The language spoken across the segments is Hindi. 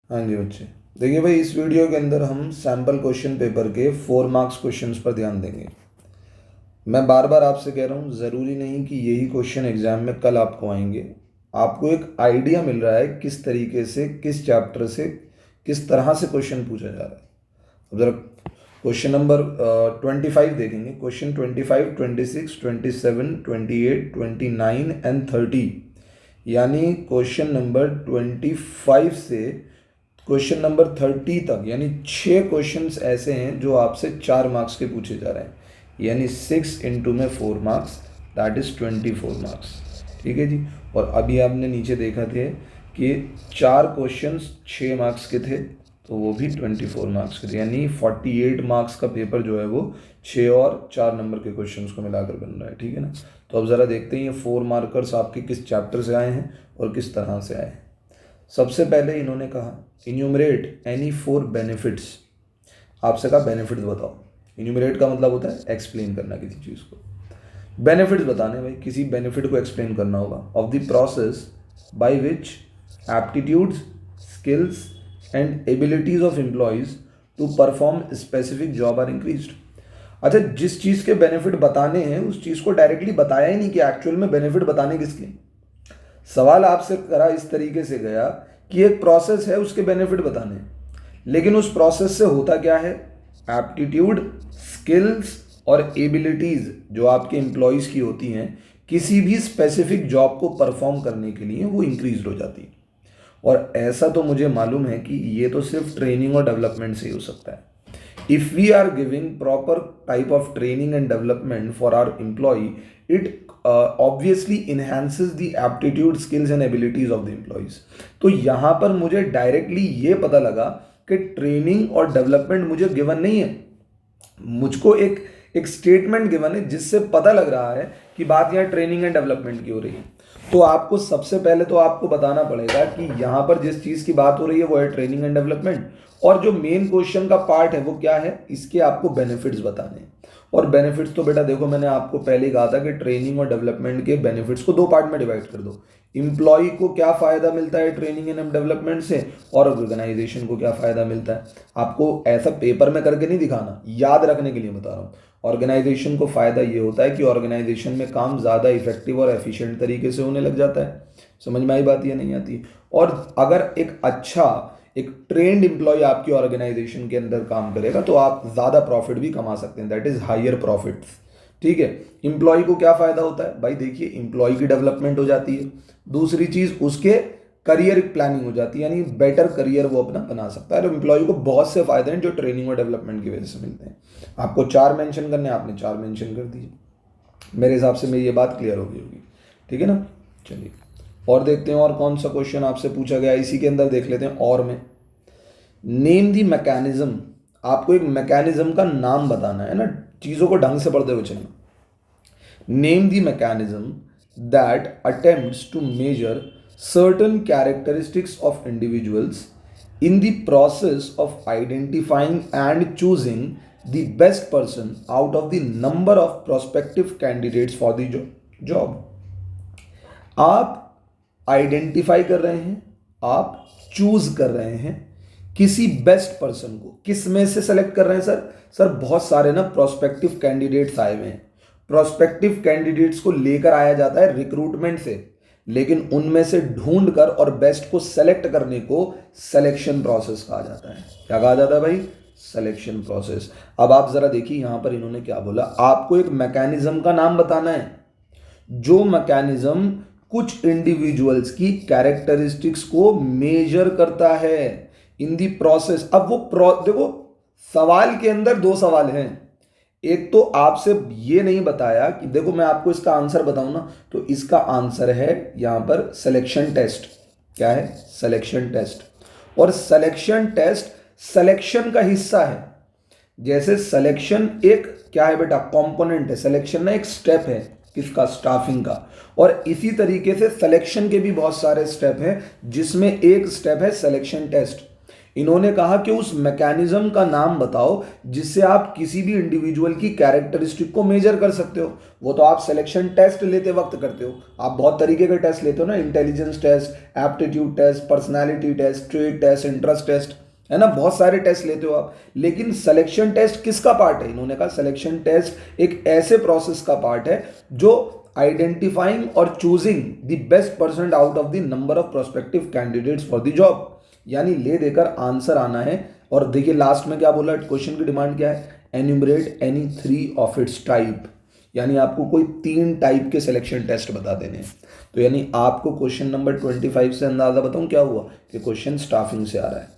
हाँ जी बच्चे, देखिए भाई, इस वीडियो के अंदर हम सैम्पल क्वेश्चन पेपर के 4 मार्क्स क्वेश्चंस पर ध्यान देंगे। मैं बार बार आपसे कह रहा हूँ, ज़रूरी नहीं कि यही क्वेश्चन एग्जाम में कल आपको आएंगे। आपको एक आइडिया मिल रहा है किस तरीके से, किस चैप्टर से, किस तरह से क्वेश्चन पूछा जा रहा है। अब जरा क्वेश्चन नंबर 25 देखेंगे। क्वेश्चन 25, 26, 27, 28, 29 एंड 30, यानी क्वेश्चन नंबर 25 से क्वेश्चन नंबर 30 तक, यानी 6 क्वेश्चंस ऐसे हैं जो आपसे 4 मार्क्स के पूछे जा रहे हैं, यानी 6 इंटू में 4 मार्क्स, दैट इज़ 24 मार्क्स। ठीक है जी। और अभी आपने नीचे देखा थे कि 4 क्वेश्चंस 6 मार्क्स के थे, तो वो भी 24 मार्क्स के थे, यानी 48 मार्क्स का पेपर जो है वो 6 और 4 नंबर के क्वेश्चंस को मिलाकर बन रहा है। ठीक है ना। तो अब ज़रा देखते हैं ये 4 मार्कर्स आपके किस चैप्टर से आए हैं और किस तरह से आए हैं। सबसे पहले इन्होंने कहा इन्यूमरेट एनी 4 बेनिफिट्स। आपसे कहा बेनिफिट्स बताओ। इन्यूमरेट का मतलब होता है एक्सप्लेन करना किसी चीज़ को। बेनिफिट्स बताने, भाई किसी बेनिफिट को एक्सप्लेन करना होगा। Of the process by which aptitudes, skills and abilities of employees to perform specific job are increased. अच्छा, जिस चीज़ के बेनिफिट बताने हैं उस चीज़ को डायरेक्टली बताया ही नहीं कि एक्चुअल में बेनिफिट बताने किसके। सवाल आपसे करा इस तरीके से गया कि एक प्रोसेस है, उसके बेनिफिट बताने, लेकिन उस प्रोसेस से होता क्या है, एप्टीट्यूड, स्किल्स और एबिलिटीज जो आपके एम्प्लॉयज की होती हैं किसी भी स्पेसिफिक जॉब को परफॉर्म करने के लिए, वो इंक्रीज हो जाती है। और ऐसा तो मुझे मालूम है कि ये तो सिर्फ ट्रेनिंग और डेवलपमेंट से ही हो सकता है। If we are giving proper type of training and development for our employee, it obviously enhances the aptitude, skills and abilities of the employees। तो यहाँ पर मुझे डायरेक्टली ये पता लगा कि ट्रेनिंग और डेवलपमेंट मुझे गिवन नहीं है, मुझको एक स्टेटमेंट गिवन है जिससे पता लग रहा है कि बात यहाँ ट्रेनिंग एंड डेवलपमेंट की हो रही है। तो आपको सबसे पहले तो आपको बताना पड़ेगा कि यहाँ पर जिस चीज़ की बात हो रही है वो है ट्रेनिंग एंड डेवलपमेंट, और जो मेन क्वेश्चन का पार्ट है वो क्या है, इसके आपको बेनिफिट्स बताने हैं। और बेनिफिट्स तो बेटा देखो, मैंने आपको पहले ही कहा था कि ट्रेनिंग और डेवलपमेंट के बेनिफिट्स को 2 पार्ट में डिवाइड कर दो। इम्प्लॉय को क्या फ़ायदा मिलता है ट्रेनिंग एंड डेवलपमेंट से, और ऑर्गेनाइजेशन को क्या फ़ायदा मिलता है। आपको ऐसा पेपर में करके नहीं दिखाना, याद रखने के लिए बता रहा हूँ। ऑर्गेनाइजेशन को फ़ायदा ये होता है कि ऑर्गेनाइजेशन में काम ज़्यादा इफेक्टिव और एफिशिएंट तरीके से होने लग जाता है। समझ में आई बात या नहीं आती। और अगर एक ट्रेंड एम्प्लॉय आपकी ऑर्गेनाइजेशन के अंदर काम करेगा तो आप ज़्यादा प्रॉफिट भी कमा सकते हैं, दैट इज़ हायर प्रॉफिट्स। ठीक है। एम्प्लॉय को क्या फ़ायदा होता है भाई, देखिए एम्प्लॉय की डेवलपमेंट हो जाती है, दूसरी चीज़ उसके करियर प्लानिंग हो जाती है, यानी बेटर करियर वो अपना बना सकता है। तो एम्प्लॉय को बहुत से फायदे हैं जो ट्रेनिंग और डेवलपमेंट की वजह से मिलते हैं। आपको 4 मेंशन करने, आपने 4 मेंशन कर दिए। मेरे हिसाब से मेरी ये बात क्लियर हो गई होगी। ठीक है ना। चलिए और देखते हैं और कौन सा क्वेश्चन आपसे पूछा गया, इसी के अंदर देख लेते हैं। और में नेम दी मैकेनिज्म, आपको एक मैकेनिज्म का नाम बताना है ना, चीज़ों को ढंग से पढ़ते हुए चलना। Name the mechanism that attempts to measure certain characteristics of individuals in the process of identifying and choosing the best person out of the number of prospective candidates for the job। आप आइडेंटिफाई कर रहे हैं, आप चूज कर रहे हैं किसी बेस्ट पर्सन को। किस में से सेलेक्ट कर रहे हैं सर बहुत सारे ना प्रोस्पेक्टिव कैंडिडेट्स आए हुए हैं। प्रोस्पेक्टिव कैंडिडेट्स को लेकर आया जाता है रिक्रूटमेंट से, लेकिन उनमें से ढूंढ कर और बेस्ट को सेलेक्ट करने को सिलेक्शन प्रोसेस कहा जाता है। क्या कहा जाता है भाई, सिलेक्शन प्रोसेस। अब आप जरा देखिए यहां पर इन्होंने क्या बोला, आपको एक मैकेनिज्म का नाम बताना है जो मैकेनिज्म कुछ इंडिविजुअल्स की कैरेक्टरिस्टिक्स को मेजर करता है इन दी प्रोसेस। अब वो देखो, सवाल के अंदर 2 सवाल हैं। एक तो आपसे ये नहीं बताया कि देखो मैं आपको इसका आंसर बताऊं ना, तो इसका आंसर है यहां पर सिलेक्शन टेस्ट। क्या है, सिलेक्शन टेस्ट। और सिलेक्शन टेस्ट सिलेक्शन का हिस्सा है। जैसे सिलेक्शन एक क्या है बेटा, कंपोनेंट है। सिलेक्शन ना एक स्टेप है किसका, स्टाफिंग का। और इसी तरीके से सिलेक्शन के भी बहुत सारे स्टेप हैं जिसमें एक स्टेप है सिलेक्शन टेस्ट। इन्होंने कहा कि उस मैकेनिज्म का नाम बताओ जिससे आप किसी भी इंडिविजुअल की कैरेक्टरिस्टिक को मेजर कर सकते हो। वो तो आप सिलेक्शन टेस्ट लेते वक्त करते हो, आप बहुत तरीके के टेस्ट लेते हो ना, intelligence test, aptitude test, personality test, trade test, interest test, है ना, बहुत सारे टेस्ट लेते हो आप। लेकिन सिलेक्शन टेस्ट किसका पार्ट है? इन्होंने कहा सिलेक्शन टेस्ट एक ऐसे प्रोसेस का पार्ट है जो आइडेंटिफाइंग और choosing the best person out of the number of prospective candidates for the job, यानी ले देकर आंसर आना है। और देखिए लास्ट में क्या बोला, क्वेश्चन की डिमांड क्या है, enumerate any 3 of its type, यानी आपको कोई 3 टाइप के सिलेक्शन टेस्ट बता देने हैं। तो यानी आपको क्वेश्चन नंबर 25 से अंदाजा बताऊं क्या हुआ कि क्वेश्चन स्टाफिंग से आ रहा है,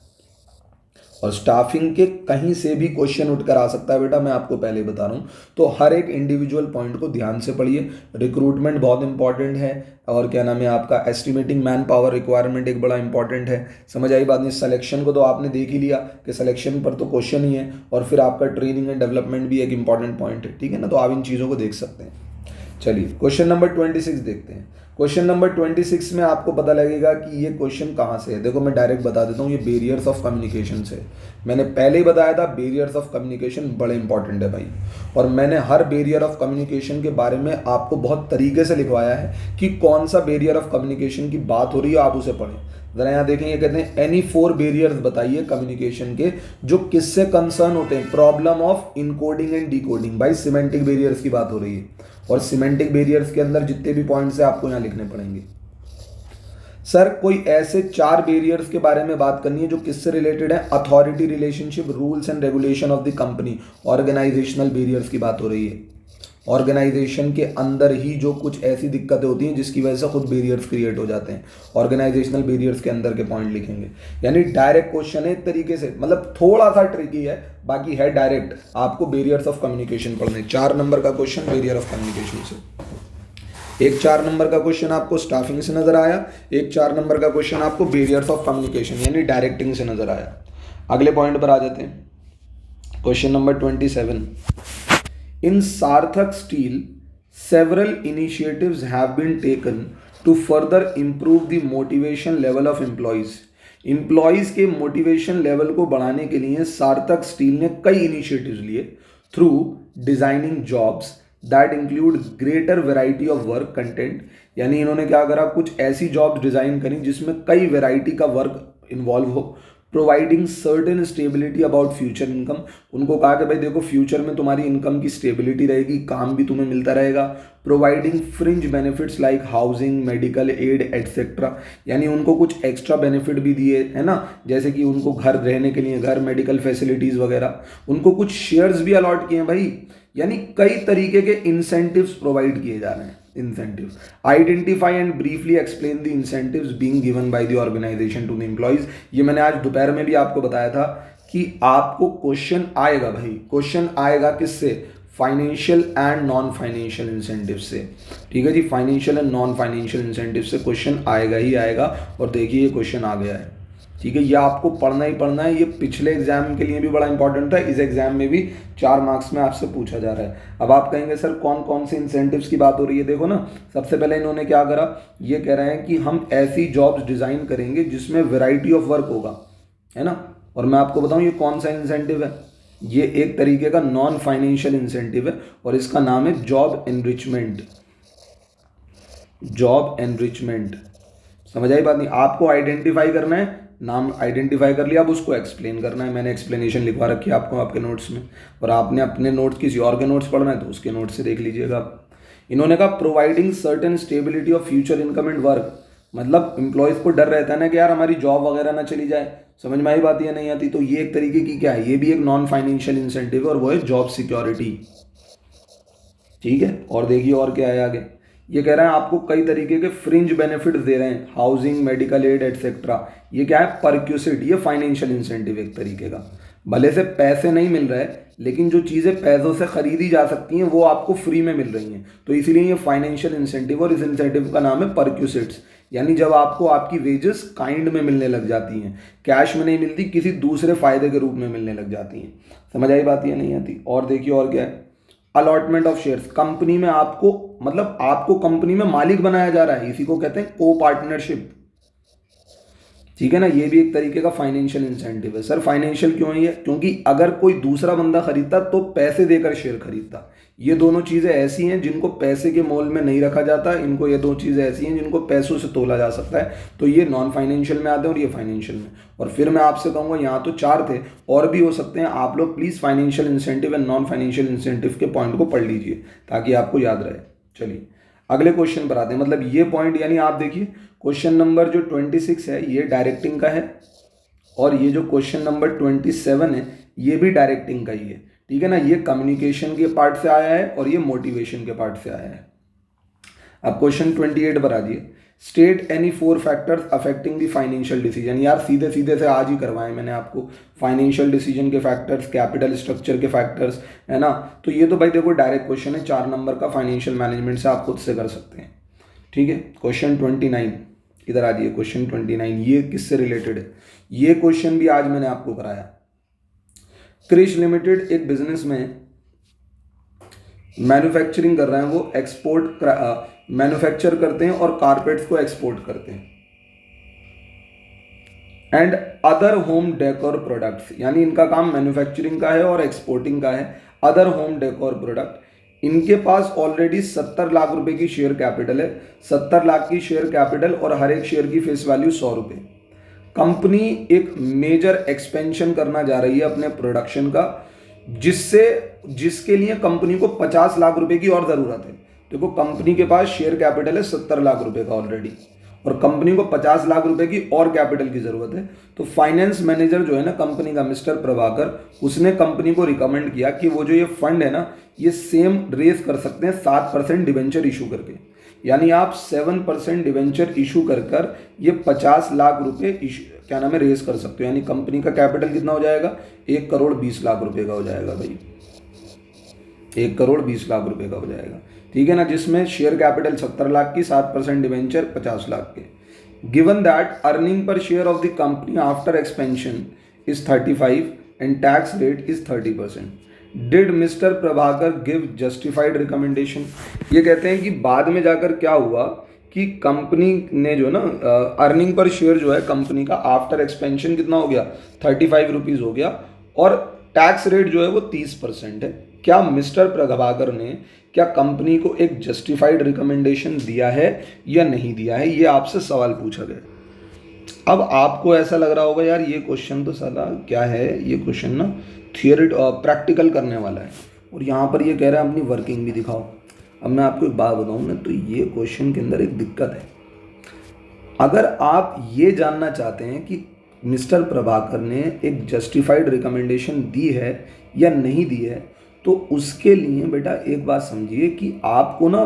और स्टाफिंग के कहीं से भी क्वेश्चन उठकर आ सकता है बेटा, मैं आपको पहले बता रहा हूँ। तो हर एक इंडिविजुअल पॉइंट को ध्यान से पढ़िए। रिक्रूटमेंट बहुत इंपॉर्टेंट है, और क्या नाम है आपका, एस्टिमेटिंग मैन पावर रिक्वायरमेंट एक बड़ा इंपॉर्टेंट है। समझ आई बात नहीं? सिलेक्शन को तो आपने देख ही लिया कि सिलेक्शन पर तो क्वेश्चन ही है, और फिर आपका ट्रेनिंग एंड डेवलपमेंट भी एक इंपॉर्टेंट पॉइंट है, ठीक है ना। तो आप इन चीज़ों को देख सकते हैं। चलिए क्वेश्चन नंबर 26 देखते हैं। क्वेश्चन नंबर 26 में आपको पता लगेगा कि ये क्वेश्चन कहाँ से है। देखो मैं डायरेक्ट बता देता हूँ, ये बैरियर्स ऑफ कम्युनिकेशन से। मैंने पहले ही बताया था बैरियर्स ऑफ कम्युनिकेशन बड़े इंपॉर्टेंट है भाई, और मैंने हर बैरियर ऑफ कम्युनिकेशन के बारे में आपको बहुत तरीके से लिखवाया है कि कौन सा बैरियर ऑफ कम्युनिकेशन की बात हो रही है, आप उसे पढ़ें। जरा यहाँ देखें, ये कहते हैं एनी 4 बैरियर्स बताइए कम्युनिकेशन के जो किससे कंसर्न होते हैं, problem of encoding and decoding. भाई सिमेंटिक बैरियर्स की बात हो रही है, और सिमेंटिक बैरियर्स के अंदर जितने भी पॉइंट्स हैं आपको यहाँ लिखने पड़ेंगे। सर कोई ऐसे 4 बैरियर्स के बारे में बात करनी है जो किससे रिलेटेड है, authority relationship, rules and regulation of the company, organisational barriers की बात हो रही है। ऑर्गेनाइजेशन के अंदर ही जो कुछ ऐसी दिक्कतें होती हैं जिसकी वजह से खुद बैरियर्स क्रिएट हो जाते हैं, ऑर्गेनाइजेशनल बैरियर्स के अंदर के पॉइंट लिखेंगे। यानी डायरेक्ट क्वेश्चन है एक तरीके से, मतलब थोड़ा सा ट्रिकी है, बाकी है डायरेक्ट। आपको बैरियर्स ऑफ कम्युनिकेशन पढ़ने, 4 नंबर का क्वेश्चन बैरियर ऑफ कम्युनिकेशन से। एक 4 नंबर का क्वेश्चन आपको स्टाफिंग से नजर आया, एक 4 नंबर का क्वेश्चन आपको बैरियर्स ऑफ कम्युनिकेशन यानी डायरेक्टिंग से नजर आया। अगले पॉइंट पर आ जाते हैं, question number 27। In Sarthak Steel, several initiatives have been taken to further improve the motivation level of employees. Employees के motivation level को बढ़ाने के लिए सार्थक स्टील ने कई initiatives लिए through designing jobs that include greater variety of work content। यानी इन्होंने क्या करा, कुछ ऐसी जॉब्स डिज़ाइन करी जिसमें कई वैरायटी का वर्क इन्वॉल्व हो। Providing certain stability about future income, उनको कहा कि भाई देखो फ्यूचर में तुम्हारी इनकम की स्टेबिलिटी रहेगी, काम भी तुम्हें मिलता रहेगा। Providing fringe benefits like housing, medical aid etcetera, यानी उनको कुछ एक्स्ट्रा बेनिफिट भी दिए, है ना, जैसे कि उनको घर रहने के लिए घर, मेडिकल फैसिलिटीज़ वगैरह। उनको कुछ शेयर्स भी अलॉट किए हैं भाई, यानी कई तरीके के इंसेंटिव्स प्रोवाइड किए जा रहे हैं। Incentives, identify and briefly explain the incentives being given by the organisation to the employees. ये मैंने आज दोपहर में भी आपको बताया था कि आपको क्वेश्चन आएगा भाई, क्वेश्चन आएगा किससे, financial and non financial incentive से। ठीक है जी, financial and non financial incentive से क्वेश्चन आएगा ही आएगा। और देखिए ये क्वेश्चन आ गया है, ठीक है, ये आपको पढ़ना ही पढ़ना है। ये पिछले एग्जाम के लिए भी बड़ा इंपॉर्टेंट था, इस एग्जाम में भी 4 मार्क्स में आपसे पूछा जा रहा है। अब आप कहेंगे सर कौन कौन से इंसेंटिव्स की बात हो रही है, देखो ना, सबसे पहले इन्होंने क्या करा, ये कह रहे हैं कि हम ऐसी जॉब्स डिज़ाइन करेंगे जिसमें वैरायटी ऑफ वर्क होगा, है ना। और मैं आपको बताऊं ये कौन सा इंसेंटिव है, ये एक तरीके का नॉन फाइनेंशियल इंसेंटिव है, और इसका नाम है जॉब एनरिचमेंट। जॉब एनरिचमेंट, समझ आई बात नहीं? आपको आइडेंटिफाई करना है, नाम आइडेंटिफाई कर लिया, अब उसको एक्सप्लेन करना है। मैंने एक्सप्लेनेशन लिखवा रखी है आपको आपके नोट्स में, और आपने अपने नोट्स किसी और के नोट्स पढ़ना है तो उसके नोट्स से देख लीजिएगा। इन्होंने कहा providing certain stability of future income and work, मतलब एम्प्लॉयज़ को डर रहता है ना कि यार हमारी जॉब वगैरह ना चली जाए, समझ में आई बात या नहीं आती? तो ये एक तरीके की क्या है, ये भी एक नॉन फाइनेंशियल इंसेंटिव है, और वो है जॉब सिक्योरिटी। ठीक है, और देखिए और क्या है आगे, ये कह रहे हैं आपको कई तरीके के फ्रिंज बेनिफिट्स दे रहे हैं, हाउसिंग, मेडिकल एड एटसेट्रा। ये क्या है, परक्यूसिट, ये फाइनेंशियल इंसेंटिव एक तरीके का। भले से पैसे नहीं मिल रहे, लेकिन जो चीज़ें पैसों से खरीदी जा सकती हैं वो आपको फ्री में मिल रही हैं, तो इसीलिए ये फाइनेंशियल इंसेंटिव, और इस इंसेंटिव का नाम है परक्यूसिट्स। यानी जब आपको आपकी वेजेस काइंड में मिलने लग जाती हैं, कैश में नहीं मिलती, किसी दूसरे फायदे के रूप में मिलने लग जाती हैं। समझ आई बात या नहीं आती? और देखिए और क्या है, अलॉटमेंट ऑफ शेयर्स, कंपनी में आपको, मतलब आपको कंपनी में मालिक बनाया जा रहा है, इसी को कहते हैं को पार्टनरशिप। ठीक है ना, ये भी एक तरीके का फाइनेंशियल इंसेंटिव है। सर फाइनेंशियल क्यों है ये? क्योंकि अगर कोई दूसरा बंदा खरीदता तो पैसे देकर शेयर खरीदता। ये दोनों चीज़ें ऐसी हैं जिनको पैसे के मोल में नहीं रखा जाता, इनको ये दो चीज़ें ऐसी हैं जिनको पैसों से तोला जा सकता है। तो ये नॉन फाइनेंशियल में आते हैं और ये फाइनेंशियल में। और फिर मैं आपसे कहूँगा, यहाँ तो 4 थे, और भी हो सकते हैं। आप लोग please financial incentive and non financial incentive के पॉइंट को पढ़ लीजिए ताकि आपको याद रहे। चलिए अगले क्वेश्चन पर आते हैं। मतलब ये पॉइंट, यानी आप देखिए क्वेश्चन नंबर जो 26 है ये डायरेक्टिंग का है, और ये जो क्वेश्चन नंबर 27 है ये भी डायरेक्टिंग का ही है। ठीक है ना, ये कम्युनिकेशन के पार्ट से आया है और ये मोटिवेशन के पार्ट से आया है। अब क्वेश्चन 28 पर आ जाइए। State any 4 factors affecting the financial decision. यार सीधे सीधे से आज ही करवाए मैंने आपको, फाइनेंशियल डिसीजन के फैक्टर्स, कैपिटल स्ट्रक्चर के फैक्टर्स, है ना। तो ये तो भाई देखो डायरेक्ट क्वेश्चन है, 4 नंबर का फाइनेंशियल मैनेजमेंट से आप खुद से कर सकते हैं। ठीक है, क्वेश्चन 29 इधर आ जाइए। क्वेश्चन 29 ये किससे रिलेटेड है? ये क्वेश्चन भी आज मैंने आपको कराया। क्रिश लिमिटेड एक बिजनेस में मैन्युफैक्चरिंग कर रहे हैं, वो एक्सपोर्ट मैन्युफैक्चर करते हैं और कारपेट्स को एक्सपोर्ट करते हैं। And other home decor products, यानी इनका काम मैन्युफैक्चरिंग का है और एक्सपोर्टिंग का है। अदर होम डेकोर प्रोडक्ट, इनके पास ऑलरेडी 70 लाख रुपए की शेयर कैपिटल है, 70 लाख की शेयर कैपिटल, और हर एक शेयर की फेस वैल्यू 100 रुपये। कंपनी एक मेजर एक्सपेंशन करना जा रही है अपने प्रोडक्शन का, जिसके लिए कंपनी को 50 लाख रुपए की और ज़रूरत है। देखो कंपनी के पास शेयर कैपिटल है 70 लाख रुपए का ऑलरेडी, और कंपनी को 50 लाख रुपए की और कैपिटल की ज़रूरत है। तो फाइनेंस मैनेजर जो है ना कंपनी का, मिस्टर प्रभाकर, उसने कंपनी को रिकमेंड किया कि वो जो ये फंड है ना, ये सेम रेस कर सकते हैं 7% डिवेंचर इशू करके। यानी आप 7% डिवेंचर इशू कर ये 50 लाख रुपए क्या नाम है रेस कर सकते हो। यानी कंपनी का कैपिटल कितना हो जाएगा? 1 करोड़ 20 लाख रुपए का हो जाएगा भाई, 1 करोड़ 20 लाख रुपए का हो जाएगा। ठीक है ना, जिसमें शेयर कैपिटल 70 लाख की, 7% डिवेंचर 50 लाख के। Given that earning per share of the company after expansion is 35 and tax rate is 30%, did mister Prabhakar give justified recommendation. ये कहते हैं कि बाद में जाकर क्या हुआ कि कंपनी ने जो ना अर्निंग पर शेयर जो है कंपनी का आफ्टर एक्सपेंशन कितना हो गया? 35 रुपीज़ हो गया, और टैक्स रेट जो है वो 30% है। क्या मिस्टर प्रभाकर ने क्या कंपनी को एक जस्टिफाइड रिकमेंडेशन दिया है या नहीं दिया है? ये आपसे सवाल पूछा गया। अब आपको ऐसा लग रहा होगा यार ये क्वेश्चन तो साला क्या है, ये क्वेश्चन ना थियोरी प्रैक्टिकल करने वाला है, और यहाँ पर ये कह रहा है अपनी वर्किंग भी दिखाओ। अब मैं आपको एक बात बताऊँ ना, तो ये क्वेश्चन के अंदर एक दिक्कत है। अगर आप ये जानना चाहते हैं कि मिस्टर प्रभाकर ने एक जस्टिफाइड रिकमेंडेशन दी है या नहीं दी है, तो उसके लिए बेटा एक बात समझिए कि आपको ना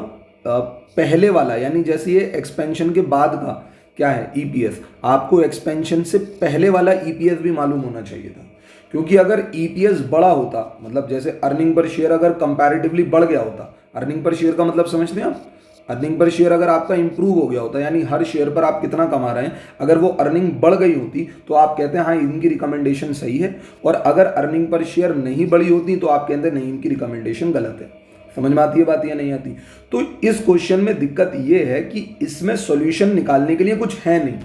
पहले वाला, यानी जैसे ये एक्सपेंशन के बाद का क्या है ईपीएस, आपको एक्सपेंशन से पहले वाला ईपीएस भी मालूम होना चाहिए था। क्योंकि अगर ईपीएस बड़ा होता, मतलब जैसे अर्निंग पर शेयर अगर कंपैरेटिवली बढ़ गया होता, अर्निंग पर शेयर का मतलब समझते हैं आप, अर्निंग पर शेयर अगर आपका इंप्रूव हो गया होता, यानी हर शेयर पर आप कितना कमा रहे हैं, अगर वो अर्निंग बढ़ गई होती तो आप कहते हैं हाँ इनकी रिकमेंडेशन सही है, और अगर अर्निंग पर शेयर नहीं बढ़ी होती तो आप कहते हैं नहीं इनकी रिकमेंडेशन गलत है। समझ में आती है बात या नहीं आती? तो इस क्वेश्चन में दिक्कत ये है कि इसमें सॉल्यूशन निकालने के लिए कुछ है नहीं।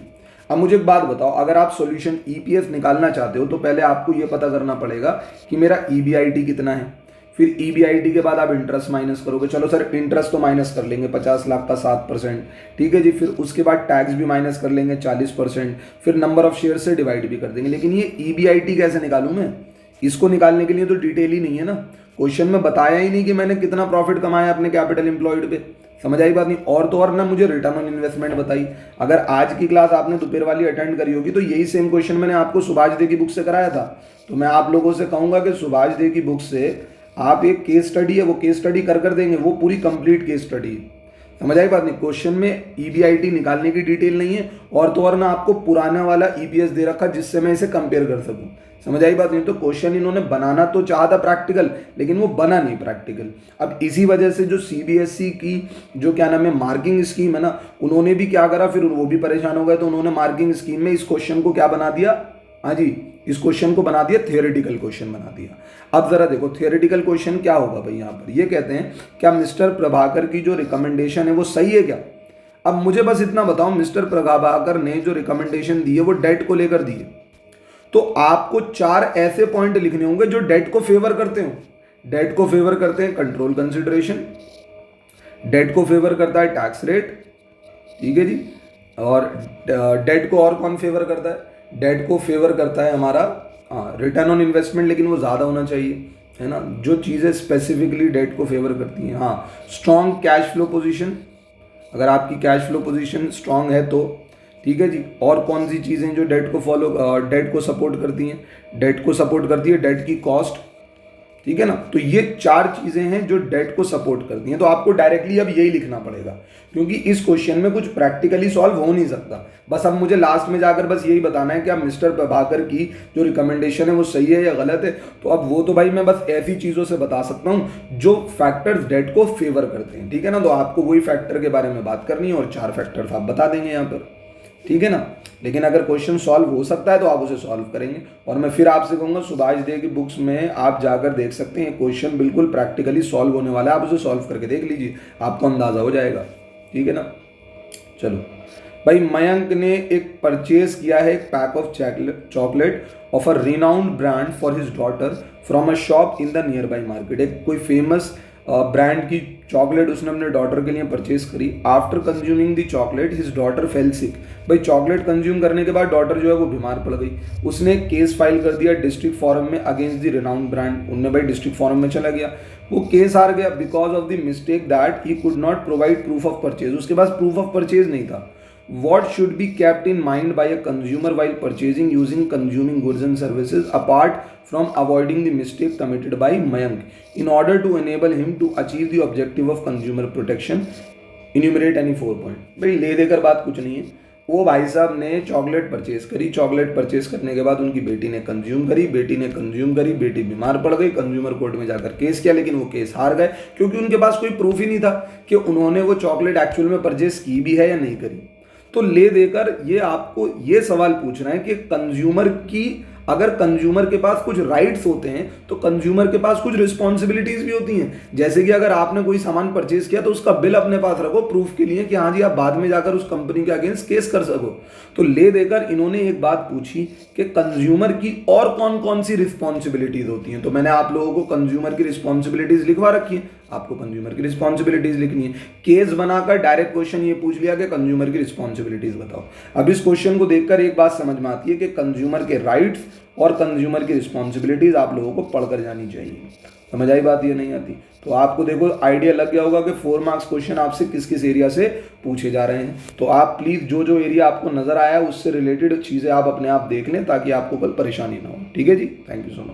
अब मुझे एक बात बताओ, अगर आप सॉल्यूशन ईपीएस निकालना चाहते हो तो पहले आपको ये पता करना पड़ेगा कि मेरा ईबीआईटी कितना है, फिर ईबीआईटी के बाद आप इंटरेस्ट माइनस करोगे। चलो सर इंटरेस्ट तो माइनस कर लेंगे, 50 लाख का 7%, ठीक है जी। फिर उसके बाद टैक्स भी माइनस कर लेंगे 40%, फिर नंबर ऑफ शेयर से डिवाइड भी कर देंगे। लेकिन ये ईबीआईटी कैसे निकालूं मैं? इसको निकालने के लिए तो डिटेल ही नहीं है ना, क्वेश्चन में बताया ही नहीं कि मैंने कितना प्रॉफिट कमाया अपने कैपिटल एम्प्लॉयड पे। समझ आई बात नहीं? और तो और ना मुझे रिटर्न ऑन इन्वेस्टमेंट बताई। अगर आज की क्लास आपने दोपहर वाली अटेंड करी होगी तो यही सेम क्वेश्चन मैंने आपको सुभाष दे की बुक से कराया था। तो मैं आप लोगों से कहूंगा कि सुभाष दे की बुक से आप एक केस स्टडी है वो केस स्टडी कर देंगे, वो पूरी कंप्लीट केस स्टडी है। समझ आई बात नहीं? क्वेश्चन में ईबीआईटी निकालने की डिटेल नहीं है, और तो और ना आपको पुराना वाला ईपीएस दे रखा जिससे मैं इसे कंपेयर कर सकूं। समझ आई बात नहीं? तो क्वेश्चन इन्होंने बनाना तो चाहा था प्रैक्टिकल, लेकिन वो बना नहीं प्रैक्टिकल। अब इसी वजह से जो सीबीएसई की जो क्या नाम है मार्किंग स्कीम है ना, उन्होंने भी क्या करा, फिर वो भी परेशान हो गए, तो उन्होंने मार्किंग स्कीम में इस क्वेश्चन को क्या बना दिया, हाँ जी, इस क्वेश्चन को बना दिया थियोरेटिकल क्वेश्चन बना दिया। अब जरा देखो थियोरेटिकल क्वेश्चन क्या होगा भाई। यहाँ पर ये कहते हैं क्या मिस्टर प्रभाकर की जो रिकमेंडेशन है वो सही है क्या? अब मुझे बस इतना बताओ, मिस्टर प्रभाकर ने जो रिकमेंडेशन दी है वो डेट को लेकर दी है, तो आपको 4 ऐसे पॉइंट लिखने होंगे जो डेट को फेवर करते हो। डेट को फेवर करते हैं कंट्रोल कंसिडरेशन, डेट को फेवर करता है टैक्स रेट, ठीक है जी, और डेट को और कौन फेवर करता है, डेट को फेवर करता है हमारा रिटर्न ऑन इन्वेस्टमेंट, लेकिन वो ज़्यादा होना चाहिए, है ना, जो चीज़ें स्पेसिफिकली डेट को फेवर करती हैं। हाँ, स्ट्रॉन्ग कैश फ्लो पोजीशन, अगर आपकी कैश फ्लो पोजीशन स्ट्रॉन्ग है तो, ठीक है जी। और कौन सी चीज़ें जो डेट को सपोर्ट करती हैं, डेट को सपोर्ट करती है डेट की कॉस्ट, ठीक है ना। तो ये 4 चीजें हैं जो डेट को सपोर्ट करती हैं। तो आपको डायरेक्टली अब यही लिखना पड़ेगा, क्योंकि इस क्वेश्चन में कुछ प्रैक्टिकली सॉल्व हो नहीं सकता। बस अब मुझे लास्ट में जाकर बस यही बताना है कि आप मिस्टर प्रभाकर की जो रिकमेंडेशन है वो सही है या गलत है। तो अब वो तो भाई मैं बस ऐसी चीज़ों से बता सकता हूँ जो फैक्टर्स डेट को फेवर करते हैं, ठीक है ना। तो आपको वही फैक्टर के बारे में बात करनी है और 4 फैक्टर्स आप बता देंगे यहाँ पर, ठीक है ना। लेकिन अगर क्वेश्चन सॉल्व हो सकता है तो आप उसे सॉल्व करेंगे। और मैं फिर आपसे कहूँगा सुभाष दे की बुक्स में आप जाकर देख सकते हैं, क्वेश्चन बिल्कुल प्रैक्टिकली सॉल्व होने वाला है, आप उसे सॉल्व करके देख लीजिए, आपको अंदाज़ा हो जाएगा, ठीक है ना। चलो भाई, मयंक ने एक परचेज किया है एक pack of chocolate of a renowned brand for his daughter from a shop in the near by market. एक कोई फेमस ब्रांड की चॉकलेट उसने अपने डॉटर के लिए परचेज करी। After consuming the chocolate his daughter fail सिक। भाई चॉकलेट कंज्यूम करने के बाद डॉटर जो है वो बीमार पड़ गई। उसने केस फाइल कर दिया डिस्ट्रिक्ट फॉरम में अगेंस्ट द रिनाउंड ब्रांड। उनने भाई डिस्ट्रिक्ट फॉरम में चला गया, वो केस हार गया because of the mistake that he could not provide proof of purchase. उसके पास प्रूफ ऑफ परचेज नहीं था। What should be kept in mind by a consumer while purchasing using consuming goods and services apart from avoiding the mistake committed by Mayank in order to enable him to achieve the objective of consumer protection? Enumerate any 4 point। भाई ले देकर बात कुछ नहीं है। वो भाई साहब ने चॉकलेट परचेज करी, चॉकलेट परचेज करने के बाद उनकी बेटी ने कंज्यूम करी, बेटी बीमार पड़ गई, कंज्यूमर कोर्ट में जाकर केस किया, लेकिन वो केस हार गए क्योंकि उनके पास कोई प्रूफ ही नहीं था कि उन्होंने वो चॉकलेट एक्चुअल में परचेज की भी है या नहीं करी। तो ले देकर ये आपको ये सवाल पूछना है कि कंज्यूमर की, अगर कंज्यूमर के पास कुछ राइट्स होते हैं तो कंज्यूमर के पास कुछ रिस्पॉन्सिबिलिटीज भी होती हैं। जैसे कि अगर आपने कोई सामान परचेज किया तो उसका बिल अपने पास रखो प्रूफ के लिए कि हाँ जी आप बाद में जाकर उस कंपनी के अगेंस्ट केस कर सको। तो ले देकर इन्होंने एक बात पूछी कि कंज्यूमर की और कौन कौन सी रिस्पॉन्सिबिलिटीज होती हैं। तो मैंने आप लोगों को कंज्यूमर की रिस्पॉन्सिबिलिटीज लिखवा रखी है, आपको कंज्यूमर की रिस्पॉन्सिबिलिटीज लिखनी है। केस बनाकर डायरेक्ट क्वेश्चन ये पूछ लिया कि कंज्यूमर की रिस्पॉन्सिबिलिटीज बताओ। अब इस क्वेश्चन को देखकर एक बात समझ में आती है कि कंज्यूमर के राइट्स और कंज्यूमर की रिस्पॉन्सिबिलिटीज आप लोगों को पढ़कर जानी चाहिए। समझ आई बात, ये नहीं आती तो आपको देखो आइडिया लग गया होगा कि 4 मार्क्स क्वेश्चन आपसे किस किस एरिया से पूछे जा रहे हैं। तो आप प्लीज जो जो एरिया आपको नजर आया उससे रिलेटेड चीजें आप अपने आप देख लें ताकि आपको कल परेशानी ना हो। ठीक है जी, थैंक यू सो मच।